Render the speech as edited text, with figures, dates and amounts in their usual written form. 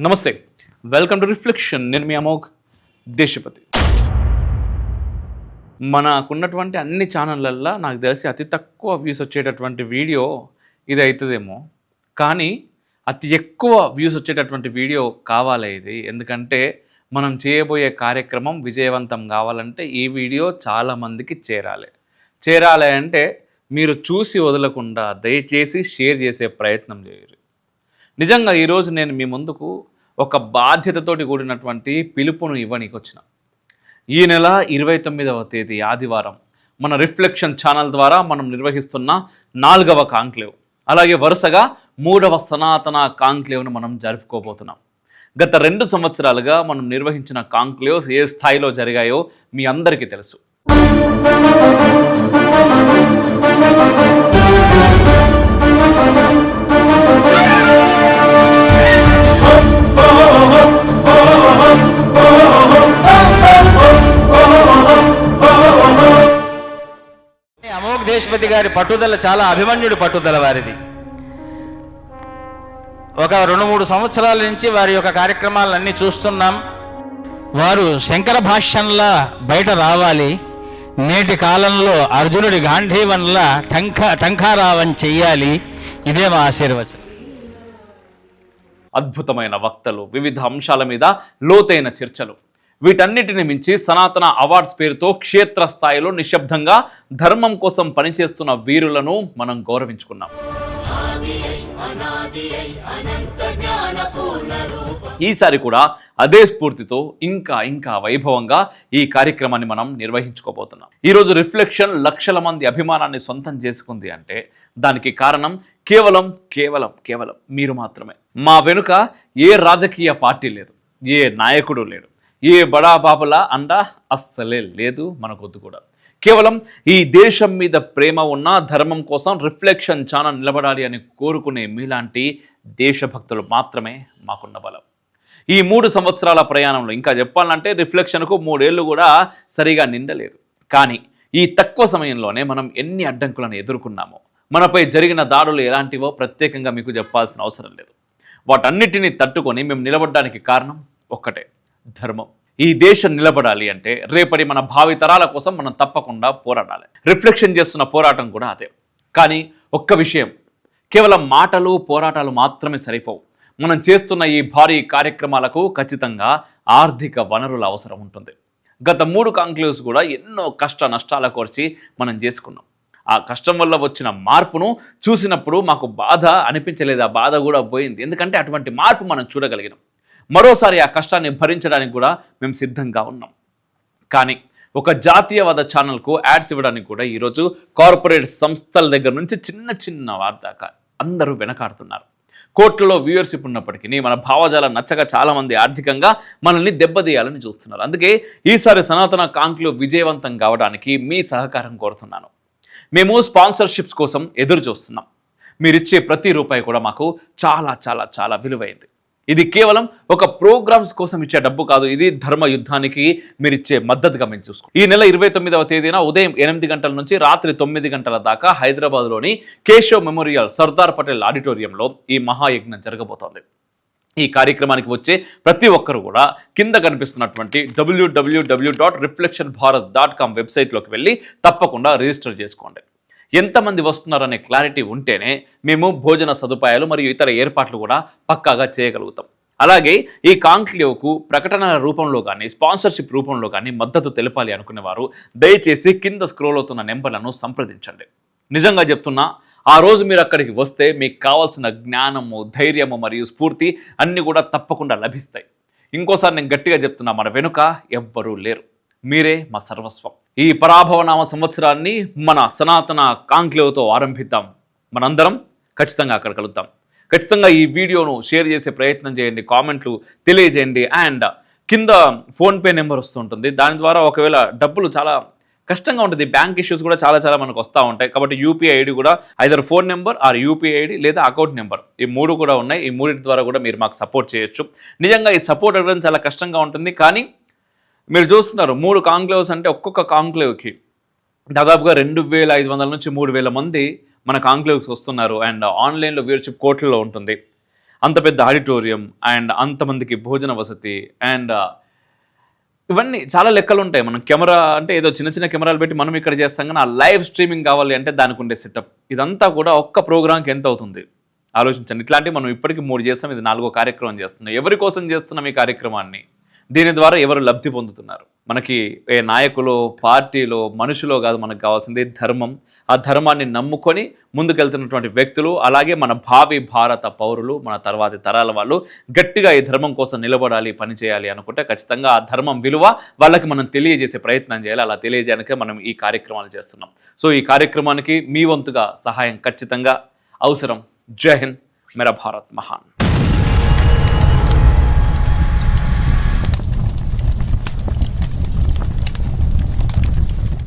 నమస్తే, welcome to reflection. నేను మీ అమోఘ్ దేశపతి. మనకున్నటువంటి అన్ని ఛానళ్ళల్లో నాకు తెలిసి అతి తక్కువ వ్యూస్ వచ్చేటటువంటి వీడియో ఇది అవుతుందేమో, కానీ అతి ఎక్కువ వ్యూస్ వచ్చేటటువంటి వీడియో కావాలి ఇది. ఎందుకంటే మనం చేయబోయే కార్యక్రమం విజయవంతం కావాలంటే ఈ వీడియో చాలామందికి చేరాలి అంటే మీరు చూసి వదలకుండా దయచేసి షేర్ చేసే ప్రయత్నం చేయరు. నిజంగా ఈరోజు నేను మీ ముందుకు ఒక బాధ్యతతోటి కూడినటువంటి పిలుపును ఇవ్వనీకి వచ్చిన. ఈ నెల 29వ తేదీ ఆదివారం మన రిఫ్లెక్షన్ ఛానల్ ద్వారా మనం నిర్వహిస్తున్న 4వ కాంక్లేవ్, అలాగే వరుసగా 3వ సనాతన కాంక్లేవ్ను మనం జరుపుకోబోతున్నాం. గత 2 సంవత్సరాలుగా మనం నిర్వహించిన కాంక్లేవ్స్ ఏ స్థాయిలో జరిగాయో మీ అందరికీ తెలుసు. అమోఘ్ దేశపతి గారి పట్టుదల చాలా అభిమన్యుడి పట్టుదల వారిది. ఒక 2-3 సంవత్సరాల నుంచి వారి యొక్క కార్యక్రమాలన్నీ చూస్తున్నాం. వారు శంకర భాష్యంలా బయట రావాలి, నేటి కాలంలో అర్జునుడి గాంధీవన్లా టంకారావం చెయ్యాలి. ఇదే మా ఆశీర్వచనం. అద్భుతమైన వక్తలు, వివిధ అంశాల మీద లోతైన చర్చలు, వీటన్నిటిని మించి సనాతన అవార్డ్స్ పేరుతో క్షేత్రస్థాయిలో నిశ్శబ్దంగా ధర్మం కోసం పనిచేస్తున్న వీరులను మనం గౌరవించుకున్నాం. ఈసారి కూడా అదే స్ఫూర్తితో ఇంకా వైభవంగా ఈ కార్యక్రమాన్ని మనం నిర్వహించుకోబోతున్నాం. ఈరోజు రిఫ్లెక్షన్ లక్షల మంది అభిమానాన్ని సొంతం చేసుకుంది అంటే దానికి కారణం కేవలం మీరు మాత్రమే. మా వెనుక ఏ రాజకీయ పార్టీ లేదు, ఏ నాయకుడు లేడు, ఏ బడా బాబులా అండ అస్సలే లేదు, మనకొద్దు కూడా. కేవలం ఈ దేశం మీద ప్రేమ ఉన్న, ధర్మం కోసం రిఫ్లెక్షన్ ఛానల్ నిలబడాలి అని కోరుకునే మీలాంటి దేశభక్తులు మాత్రమే మాకున్న బలం. ఈ 3 సంవత్సరాల ప్రయాణంలో ఇంకా చెప్పాలంటే రిఫ్లెక్షన్కు 3 ఏళ్ళు కూడా సరిగా నిండలేదు. కానీ ఈ తక్కువ సమయంలోనే మనం ఎన్ని అడ్డంకులను ఎదుర్కొన్నామో, మనపై జరిగిన దాడులు ఎలాంటివో ప్రత్యేకంగా మీకు చెప్పాల్సిన అవసరం లేదు. వాటన్నిటినీ తట్టుకొని మేము నిలబడడానికి కారణం ఒక్కటే, ధర్మం. ఈ దేశం నిలబడాలి అంటే రేపటి మన భావితరాల కోసం మనం తప్పకుండా పోరాడాలి. రిఫ్లెక్షన్ చేస్తున్న పోరాటం కూడా అదే. కానీ ఒక్క విషయం, కేవలం మాటలు పోరాటాలు మాత్రమే సరిపోవు. మనం చేస్తున్న ఈ భారీ కార్యక్రమాలకు ఖచ్చితంగా ఆర్థిక వనరుల అవసరం ఉంటుంది. గత 3 కాంక్లేవ్స్ కూడా ఎన్నో కష్ట నష్టాల కోర్చి మనం చేసుకున్నాం. ఆ కష్టం వల్ల వచ్చిన మార్పును చూసినప్పుడు మాకు బాధ అనిపించలేదు, ఆ బాధ కూడా పోయింది. ఎందుకంటే అటువంటి మార్పు మనం చూడగలిగినాం. మరోసారి ఆ కష్టాన్ని భరించడానికి కూడా మేము సిద్ధంగా ఉన్నాం. కానీ ఒక జాతీయవాద ఛానల్కు యాడ్స్ ఇవ్వడానికి కూడా ఈరోజు కార్పొరేట్ సంస్థల దగ్గర నుంచి చిన్న వారి దాకా అందరూ వెనకాడుతున్నారు. కోట్లలో వ్యూవర్షిప్ ఉన్నప్పటికీ మన భావజాలం నచ్చక చాలామంది ఆర్థికంగా మనల్ని దెబ్బతీయాలని చూస్తున్నారు. అందుకే ఈసారి సనాతన కాంక్లేవ్ విజయవంతం కావడానికి మీ సహకారం కోరుతున్నాను. మేము స్పాన్సర్షిప్స్ కోసం ఎదురు చూస్తున్నాం. మీరిచ్చే ప్రతి రూపాయి కూడా మాకు చాలా విలువైంది. ఇది కేవలం ఒక ప్రోగ్రామ్స్ కోసం ఇచ్చే డబ్బు కాదు, ఇది ధర్మ యుద్ధానికి మీరు ఇచ్చే మద్దతుగా మేము చూసుకోండి. ఈ నెల 29వ తేదీన ఉదయం 8 గంటల నుంచి రాత్రి 9 గంటల దాకా హైదరాబాద్లోని కేశవ్ మెమోరియల్ సర్దార్ పటేల్ ఆడిటోరియంలో ఈ మహాయజ్ఞం జరగబోతోంది. ఈ కార్యక్రమానికి వచ్చే ప్రతి ఒక్కరు కూడా కింద కనిపిస్తున్నటువంటి www.reflectionbharat.com వెబ్సైట్లోకి వెళ్ళి తప్పకుండా రిజిస్టర్ చేసుకోండి. ఎంతమంది వస్తున్నారనే క్లారిటీ ఉంటేనే మేము భోజన సదుపాయాలు మరియు ఇతర ఏర్పాట్లు కూడా పక్కాగా చేయగలుగుతాం. అలాగే ఈ కాంక్లేవ్కు ప్రకటనల రూపంలో కానీ స్పాన్సర్షిప్ రూపంలో కానీ మద్దతు తెలపాలి అనుకునేవారు దయచేసి కింద స్క్రోల్ అవుతున్న నెంబర్లను సంప్రదించండి. నిజంగా చెప్తున్నా, ఆ రోజు మీరు అక్కడికి వస్తే మీకు కావాల్సిన జ్ఞానము, ధైర్యము మరియు స్ఫూర్తి అన్నీ కూడా తప్పకుండా లభిస్తాయి. ఇంకోసారి నేను గట్టిగా చెప్తున్నా, మన వెనుక ఎవ్వరూ లేరు, మీరే మా సర్వస్వం. ఈ పరాభవనామ సంవత్సరాన్ని మన సనాతన కాంక్లేవ్తో ఆరంభిద్దాం. మనందరం ఖచ్చితంగా అక్కడ కలుద్దాం. ఖచ్చితంగా ఈ వీడియోను షేర్ చేసే ప్రయత్నం చేయండి, కామెంట్లు తెలియజేయండి. అండ్ కింద ఫోన్పే నెంబర్ వస్తుంటుంది, దాని ద్వారా ఒకవేళ డబ్బులు చాలా కష్టంగా ఉంటుంది, బ్యాంక్ ఇష్యూస్ కూడా చాలా మనకు వస్తూ ఉంటాయి. కాబట్టి యూపీఐ ఐడి కూడా either phone number are UPI ID లేదా అకౌంట్ నెంబర్, ఈ 3 కూడా ఉన్నాయి. ఈ 3 ద్వారా కూడా మీరు మాకు సపోర్ట్ చేయొచ్చు. నిజంగా ఈ సపోర్ట్ అడగడం చాలా కష్టంగా ఉంటుంది, కానీ మీరు చూస్తున్నారు 3 కాంక్లేవ్స్ అంటే ఒక్కొక్క కాంక్లేవ్కి దాదాపుగా 2500 నుంచి 3000 మంది మన కాంక్లేవ్స్ వస్తున్నారు. అండ్ ఆన్లైన్లో వ్యూవర్షిప్ కోట్లలో ఉంటుంది. అంత పెద్ద ఆడిటోరియం అండ్ అంతమందికి భోజన వసతి అండ్ ఇవన్నీ చాలా లెక్కలు ఉంటాయి. మనం కెమెరా అంటే ఏదో చిన్న చిన్న కెమెరాలు పెట్టి మనం ఇక్కడ చేస్తాం, కానీ ఆ లైవ్ స్ట్రీమింగ్ కావాలి అంటే దానికి ఉండే సెటప్ ఇదంతా కూడా ఒక్క ప్రోగ్రామ్కి ఎంత అవుతుంది ఆలోచించండి. ఇట్లాంటివి మనం ఇప్పటికీ 3 చేస్తాం, ఇది 4వ కార్యక్రమం చేస్తున్నాం. ఎవరి కోసం చేస్తున్నాం ఈ కార్యక్రమాన్ని? దీని ద్వారా ఎవరు లబ్ధి పొందుతున్నారు? మనకి ఏ నాయకులు, పార్టీలో, మనుషులో కాదు, మనకు కావాల్సింది ధర్మం. ఆ ధర్మాన్ని నమ్ముకొని ముందుకెళ్తున్నటువంటి వ్యక్తులు, అలాగే మన భావి భారత పౌరులు, మన తర్వాతి తరాల వాళ్ళు గట్టిగా ఈ ధర్మం కోసం నిలబడాలి, పనిచేయాలి అనుకుంటే ఖచ్చితంగా ఆ ధర్మం విలువ వాళ్ళకి మనం తెలియజేసే ప్రయత్నం చేయాలి. అలా తెలియజేయడానికే మనం ఈ కార్యక్రమాలు చేస్తున్నాం. సో ఈ కార్యక్రమానికి మీ వంతుగా సహాయం ఖచ్చితంగా అవసరం. జై హింద్, మేరా భారత్ మహాన్.